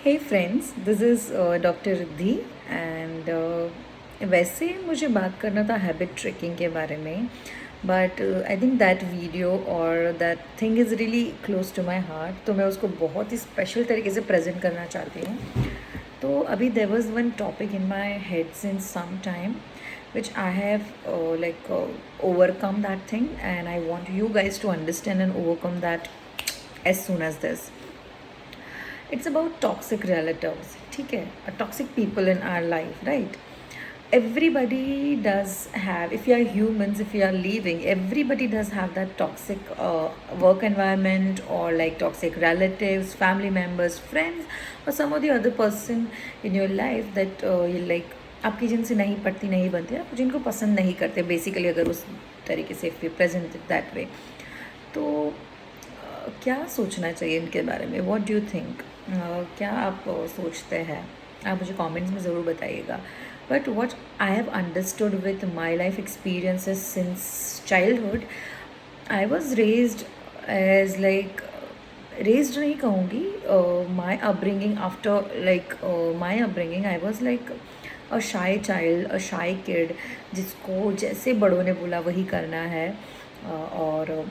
Hey friends, this is doctor Riddhi and वैसे मुझे बात करना था हैबिट ट्रैकिंग के बारे में, but I think that video और that thing is really close to my heart, तो मैं उसको बहुत ही स्पेशल तरीके से प्रेजेंट करना चाहती हूँ। तो अभी there was one topic in my head since some time which I have overcome that thing, and I want you guys to understand and overcome that as soon as this. It's about toxic relatives, ठीक है? Toxic people in our life, right? Everybody does have, if you are humans, if you are living, everybody does have that toxic work environment, or like toxic relatives, family members, friends, or some of the other person in your life that you like, आपकी जिनसे नहीं पड़ती, नहीं बनती, आप जिनको पसंद नहीं करते बेसिकली, अगर उस तरीके से if you present it that way, तो क्या सोचना चाहिए इनके बारे में? What do you think? क्या आप सोचते हैं? आप मुझे कमेंट्स में ज़रूर बताइएगा। But what I have understood with my life experiences since childhood, I was raised as like, raised नहीं कहूँगी, my upbringing, after like my upbringing I was like a shy child, अ शाई किड, जिसको जैसे बड़ों ने बोला वही करना है। और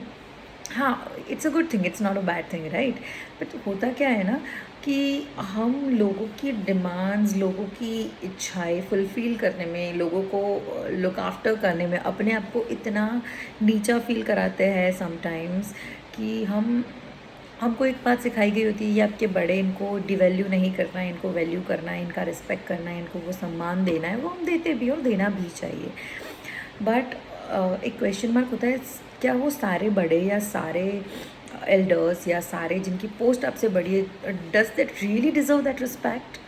हाँ, it's a good thing, it's not a bad thing, right? But होता क्या है ना कि हम लोगों की डिमांड्स, लोगों की इच्छाएं फुलफ़िल करने में, लोगों को लुक आफ्टर करने में अपने आप को इतना नीचा फील कराते हैं समटाइम्स, कि हमको एक बात सिखाई गई होती है, ये आपके बड़े, इनको डिवैल्यू नहीं करना है, इनको वैल्यू करना है, इनका रिस्पेक्ट करना है, इनको वो सम्मान देना है। वो हम देते भी और देना भी चाहिए। बट एक क्वेश्चन मार्क होता है, क्या वो सारे बड़े या सारे एल्डर्स या सारे जिनकी पोस्ट आपसे बड़ी है, does that really deserve that respect?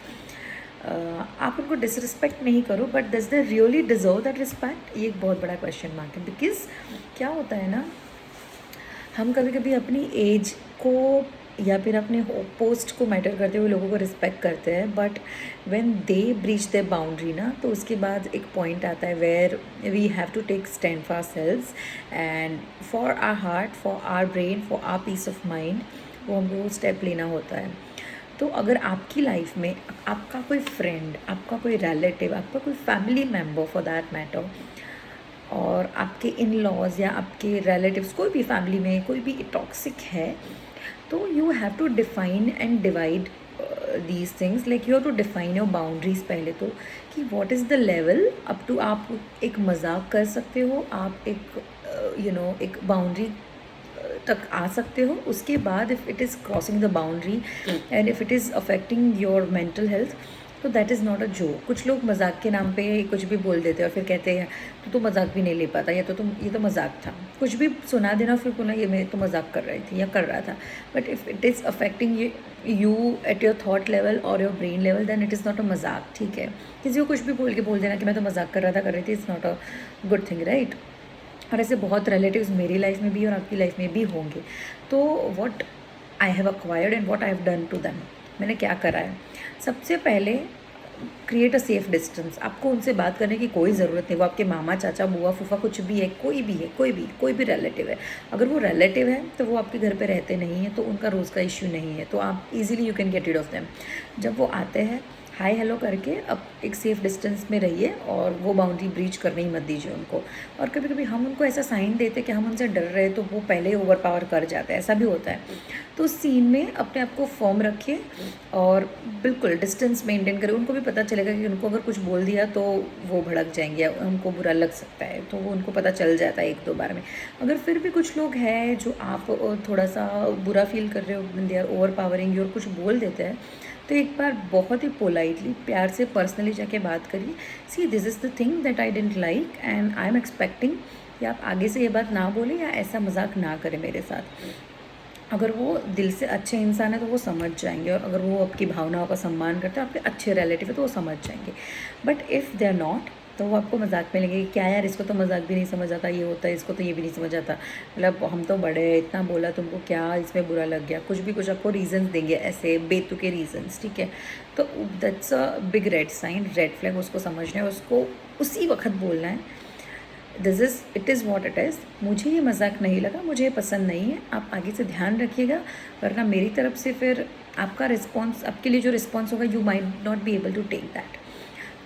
आप उनको डिसरिस्पेक्ट नहीं करो, but does they really deserve that respect? ये एक बहुत बड़ा क्वेश्चन मार्क है। बिकॉज क्या होता है ना, हम कभी कभी अपनी एज को या फिर अपने पोस्ट को मैटर करते हुए लोगों को रिस्पेक्ट करते हैं, but when they breach the boundary ना, तो उसके बाद एक पॉइंट आता है where we have to take stand for selves and for our heart, for our brain, for our peace of mind, वो हमको स्टेप लेना होता है। तो अगर आपकी लाइफ में आपका कोई फ्रेंड, आपका कोई रिलेटिव, आपका कोई family member for that matter, और आपके इन लॉज या आपके रिलेटिव्स, कोई भी फैमिली में कोई भी टॉक्सिक है, तो you have to define and divide these things, like you have to define your boundaries पहले तो, कि what is the level up to आप एक मजाक कर सकते हो, आप एक एक बाउंड्री तक आ सकते हो। उसके बाद if it is crossing the boundary and if it is affecting your mental health, तो that is not a joke. कुछ लोग मजाक के नाम पे कुछ भी बोल देते हैं और फिर कहते हैं तो मजाक भी नहीं ले पाता, या तो तुम, ये तो मजाक था, कुछ भी सुना देना फिर बोला ये मैं तो मजाक कर रही थी या कर रहा था। But if it is affecting you at your thought level और your brain level, then it is not a मजाक, ठीक है? किसी को कुछ भी बोल देना कि मैं तो मजाक कर रहा था, कर रही थी, it's not a good thing, right? और ऐसे बहुत रिलेटिव्स मेरी लाइफ में भी और आपकी लाइफ में भी होंगे। तो what I have acquired and what I have done to them, मैंने क्या करा है? सबसे पहले क्रिएट अ सेफ डिस्टेंस। आपको उनसे बात करने की कोई ज़रूरत नहीं, वो आपके मामा, चाचा, बुआ, फूफा, कुछ भी है, कोई भी है, कोई भी रिलेटिव है। अगर वो रिलेटिव है तो वो आपके घर पे रहते नहीं हैं, तो उनका रोज़ का इश्यू नहीं है, तो आप easily you can get rid of them. जब वो आते हैं, हाय हेलो करके अब एक सेफ़ डिस्टेंस में रहिए, और वो बाउंड्री ब्रीच करने ही मत दीजिए उनको। और कभी कभी हम उनको ऐसा साइन देते कि हम उनसे डर रहे, तो वो पहले ही ओवर पावर कर जाता है, ऐसा भी होता है। तो उस सीन में अपने आप को फर्म रखिए और बिल्कुल डिस्टेंस मेंटेन करें। उनको भी पता चलेगा कि उनको अगर कुछ बोल दिया तो वो भड़क जाएंगे, उनको बुरा लग सकता है, तो वो उनको पता चल जाता है एक दो बार में। अगर फिर भी कुछ लोग हैं जो आप थोड़ा सा बुरा फील कर रहे हो, दे आर ओवर पावरिंग और कुछ बोल देते हैं, तो एक बार बहुत ही पोलाइटली, प्यार से, पर्सनली जाके बात करिए। See, this is the thing that I don't like and I am expecting कि आप आगे से ये बात ना बोलें या ऐसा मजाक ना करें मेरे साथ। अगर वो दिल से अच्छे इंसान है तो वो समझ जाएंगे, और अगर वो आपकी भावनाओं का सम्मान करते हैं, आपके अच्छे रिलेटिव है, तो वो समझ जाएंगे। But if they are not, तो वो आपको मजाक में लेंगे कि क्या यार, इसको तो मजाक भी नहीं समझ आता, ये होता है, इसको तो ये भी नहीं समझ आता, मतलब हम तो बड़े हैं, इतना बोला तुमको, क्या इसमें बुरा लग गया, कुछ भी कुछ आपको रीजंस देंगे, ऐसे बेतुके रीजंस, ठीक है? तो that's a big red sign, red flag. उसको समझना है, उसको उसी वक्त बोलना है, this is, it is what it is, मुझे ये मजाक नहीं लगा, मुझे ये पसंद नहीं है, आप आगे से ध्यान रखिएगा, वरना मेरी तरफ से फिर आपका रिस्पॉन्स, आपके लिए जो रिस्पॉन्स होगा you might not be able to take that.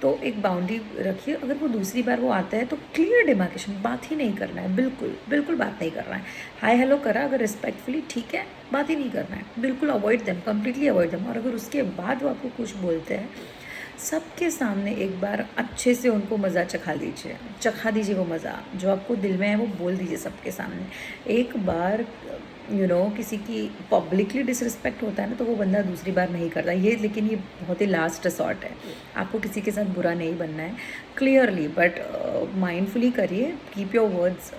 तो एक बाउंड्री रखिए। अगर वो दूसरी बार वो आता है तो क्लियर डिमार्केशन, बात ही नहीं करना है, बिल्कुल बिल्कुल बात नहीं करना है। हाय हेलो करा अगर रिस्पेक्टफुली, ठीक है, बात ही नहीं करना है, बिल्कुल avoid them, completely avoid them. और अगर उसके बाद वो आपको कुछ बोलते हैं, सबके सामने एक बार अच्छे से उनको मज़ा चखा दीजिए वो मज़ा जो आपको दिल में है, वो बोल दीजिए सबके सामने। एक बार किसी की पब्लिकली डिसरिस्पेक्ट होता है ना, तो वो बंदा दूसरी बार नहीं करता ये, लेकिन ये बहुत ही लास्ट रिसॉर्ट है। आपको किसी के साथ बुरा नहीं बनना है, क्लियरली बट माइंडफुली करिए। Keep your words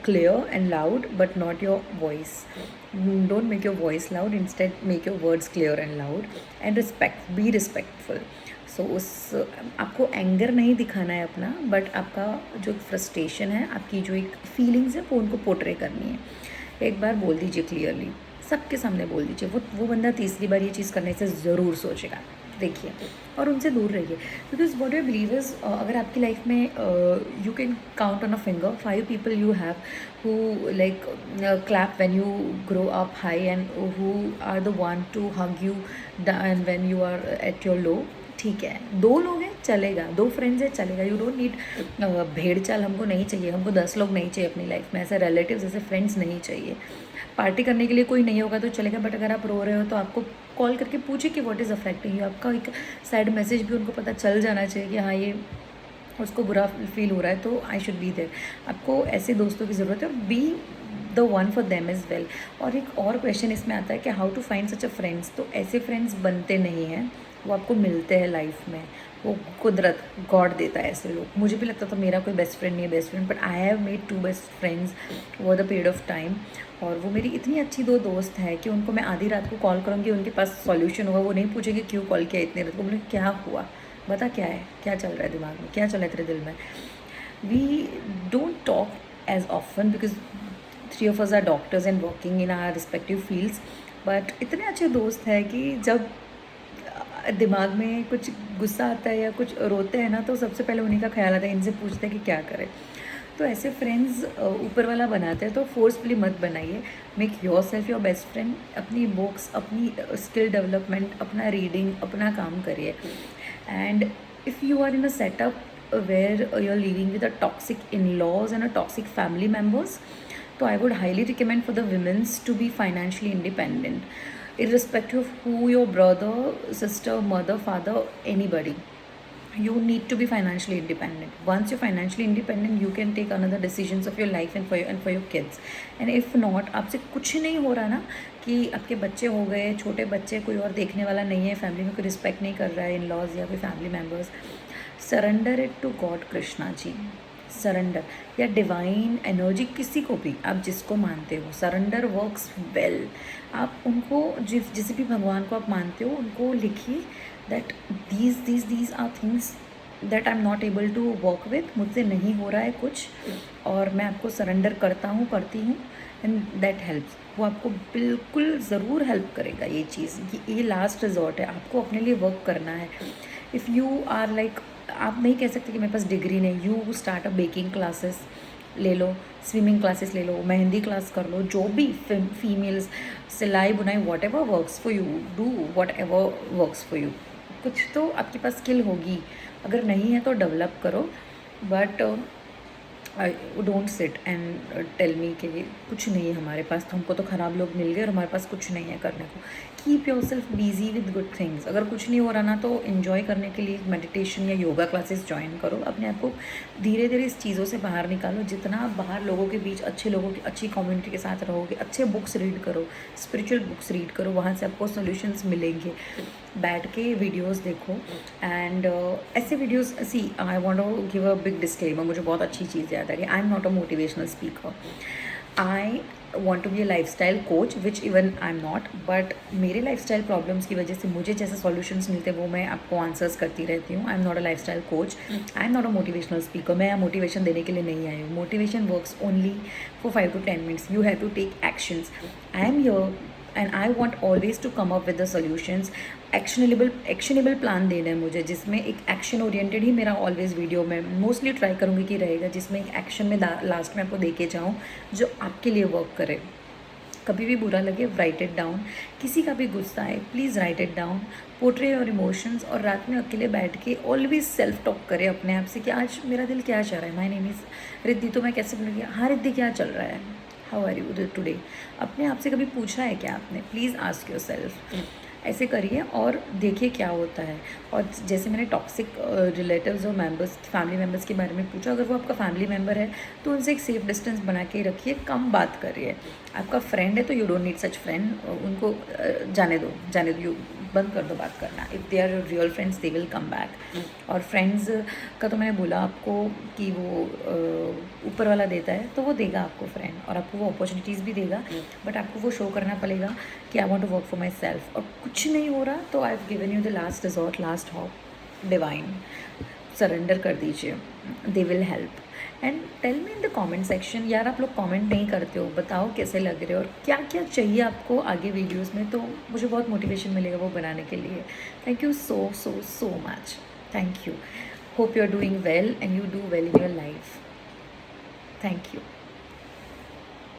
clear and loud but not your voice. Don't make your voice loud, instead make your words clear and loud and be respectful. So आपको एंगर नहीं दिखाना है अपना, बट आपका जो frustration है, आपकी जो एक फीलिंग्स है, वो उनको पोर्ट्रे करनी है। एक बार बोल दीजिए क्लियरली, सबके सामने बोल दीजिए। वो बंदा तीसरी बार ये चीज़ करने से ज़रूर सोचेगा, देखिए। और उनसे दूर रहिए, because what you believe is, अगर आपकी लाइफ में you can count on a finger 5 people you have who like clap when you grow up high and who are the one to hug you and when you are at your low. ठीक है, 2 लोग हैं चलेगा, 2 friends हैं चलेगा। You don't need भेड़ चाल, हमको नहीं चाहिए, हमको 10 लोग नहीं चाहिए अपनी लाइफ में, ऐसे रिलेटिव्स ऐसे फ्रेंड्स नहीं चाहिए। पार्टी करने के लिए कोई नहीं होगा तो चलेगा, बट अगर आप रो रहे हो तो आपको कॉल करके पूछिए कि व्हाट इज़ अफेक्टिंग यू। आपका एक साइड मैसेज भी उनको पता चल जाना चाहिए कि हाँ ये उसको बुरा फील हो रहा है, तो आई शुड बी देयर। आपको ऐसे दोस्तों की ज़रूरत है, be the one for them is well. और एक और क्वेश्चन इसमें आता है कि how to find such a friends. तो ऐसे फ्रेंड्स बनते नहीं हैं, वो आपको मिलते हैं लाइफ में, वो कुदरत गॉड देता है ऐसे लोग। मुझे भी लगता था मेरा कोई बेस्ट फ्रेंड नहीं है best friend, but I have made 2 best friends over the period of time. और वो मेरी इतनी अच्छी 2 दोस्त हैं कि उनको मैं आधी रात को कॉल करूँगी, उनके पास सॉल्यूशन होगा। वो नहीं पूछेंगे क्यों कॉल किया इतने रात को, बोले क्या हुआ, बता क्या है, क्या चल रहा है दिमाग में, क्या चल रहा है तेरे दिल में। We don't talk as often because 3 of us are doctors and working in our respective fields, but इतने अच्छे दोस्त हैं कि जब दिमाग में कुछ गुस्सा आता है या कुछ रोते हैं ना, तो सबसे पहले उन्हीं का ख्याल आता है, इनसे पूछते हैं कि क्या करें। तो ऐसे फ्रेंड्स ऊपर वाला बनाते हैं, तो फोर्सफुली मत बनाइए। Make yourself your best friend. अपनी बुक्स, अपनी स्किल डेवलपमेंट, अपना रीडिंग, अपना काम करिए। And if you are in a setup where you're living with a toxic in-laws and a toxic family members, so I would highly recommend for the women's to be financially independent, irrespective of who your brother, sister, mother, father, anybody. You need to be financially independent. Once you're financially independent, you can take another decisions of your life and for your kids. And if not, आपसे कुछ नहीं हो रहा ना, कि आपके बच्चे हो गए, छोटे बच्चे, कोई और देखने वाला नहीं है, फैमिली में कोई रिस्पेक्ट नहीं कर रहा है, इन लॉज या कोई family members, surrender it to God, Krishna ji. Surrender या डिवाइन एनर्जी, किसी को भी आप जिसको मानते हो, सरेंडर वर्क्स वेल। आप उनको जिस भी भगवान को आप मानते हो, उनको लिखिए that these are things that I am not able to work with, मुझसे नहीं हो रहा है कुछ, और मैं आपको सरेंडर करता हूँ, करती हूँ, एंड दैट हेल्प्स। वो आपको बिल्कुल ज़रूर हेल्प करेगा ये चीज़। ये लास्ट रिजॉर्ट है, आपको अपने लिए वर्क करना है। इफ़ यू आर लाइक, आप नहीं कह सकते कि मेरे पास डिग्री नहीं, you start a baking classes ले लो, स्विमिंग क्लासेस ले लो, मेहंदी क्लास कर लो, जो भी फीमेल्स, सिलाई बुनाई, what ever works for you, do what ever works for you. कुछ तो आपके पास स्किल होगी, अगर नहीं है तो डेवलप करो, but don't sit and tell me कि कुछ नहीं है हमारे पास, तो हमको तो ख़राब लोग मिल गए और हमारे पास कुछ नहीं है करने को। Keep your self busy with good things. अगर कुछ नहीं हो रहा ना, तो इन्जॉय करने के लिए मेडिटेशन या योगा क्लासेस ज्वाइन करो। अपने आप को धीरे धीरे इस चीज़ों से बाहर निकालो। जितना आप बाहर लोगों के बीच, अच्छे लोगों की, अच्छी कम्युनिटी के साथ रहोगे, अच्छे बुक्स रीड करो, स्पिरिचुअल बुक्स रीड करो, वहाँ से आपको सोल्यूशंस मिलेंगे। बैठ के वीडियोस देखो, एंड ऐसे videos, see I want to give a big disclaimer, मुझे बहुत अच्छी चीज़ याद आ रही है। I am not a motivational speaker, I want to be a lifestyle coach, which even I am not, but मेरे लाइफ स्टाइल प्रॉब्लम्स की वजह से मुझे जैसे सॉल्यूशंस मिलते हैं वो मैं आपको आंसर्स करती रहती हूँ। आई am not a lifestyle coach, I am not a motivational speaker. मैं मोटिवेशन देने के लिए नहीं आई हूँ। Motivation works only for 5 to 10 minutes. You have to take actions. I am here and I want always to come up with the solutions. Actionable plan देना है मुझे, जिसमें एक एक्शन ओरिएंटेड ही मेरा ऑलवेज वीडियो में मोस्टली ट्राई करूँगी कि रहेगा, जिसमें एक एक्शन में लास्ट में आपको देके जाऊँ जो आपके लिए वर्क करे। कभी भी बुरा लगे राइट इट डाउन, किसी का भी गुस्सा आए please write it down, portray your emotions, और रात में अकेले बैठ के ऑलवेज सेल्फ टॉक करें अपने आप से कि आज मेरा दिल क्या चाह रहा है। माय नेम इज़ रिद्धि, तो मैं कैसे बोलूँगी हाँ रिद्धि क्या चल रहा है, हाउ आर यू टुडे। अपने आप से कभी पूछा है क्या आपने, प्लीज़ आस्क योर सेल्फ। ऐसे करिए और देखिए क्या होता है। और जैसे मैंने टॉक्सिक रिलेटिव्स और मेंबर्स, फैमिली मेम्बर्स के बारे में पूछा, अगर वो आपका फैमिली मेम्बर है तो उनसे एक सेफ डिस्टेंस बना के रखिए, कम बात करिए। आपका फ्रेंड है तो you don't need such friend, उनको जाने दो, यू बंद कर दो बात करना। If they are real friends they will come back. और फ्रेंड्स का तो मैंने बोला आपको कि वो ऊपर वाला देता है तो वो देगा आपको फ्रेंड, और आपको वो अपॉर्चुनिटीज़ भी देगा, बट आपको वो शो करना पड़ेगा कि I want to work for myself. और कुछ नहीं हो रहा तो I have given you the last resort, last hope, divine, surrender कर दीजिए, they will help. And tell me in the comment section, यार आप लोग कमेंट नहीं करते हो, बताओ कैसे लग रहे हो और क्या क्या चाहिए आपको आगे वीडियोस में, तो मुझे बहुत मोटिवेशन मिलेगा वो बनाने के लिए। Thank you so so so much, thank you. Hope you are doing well and you do well in your life. Thank you.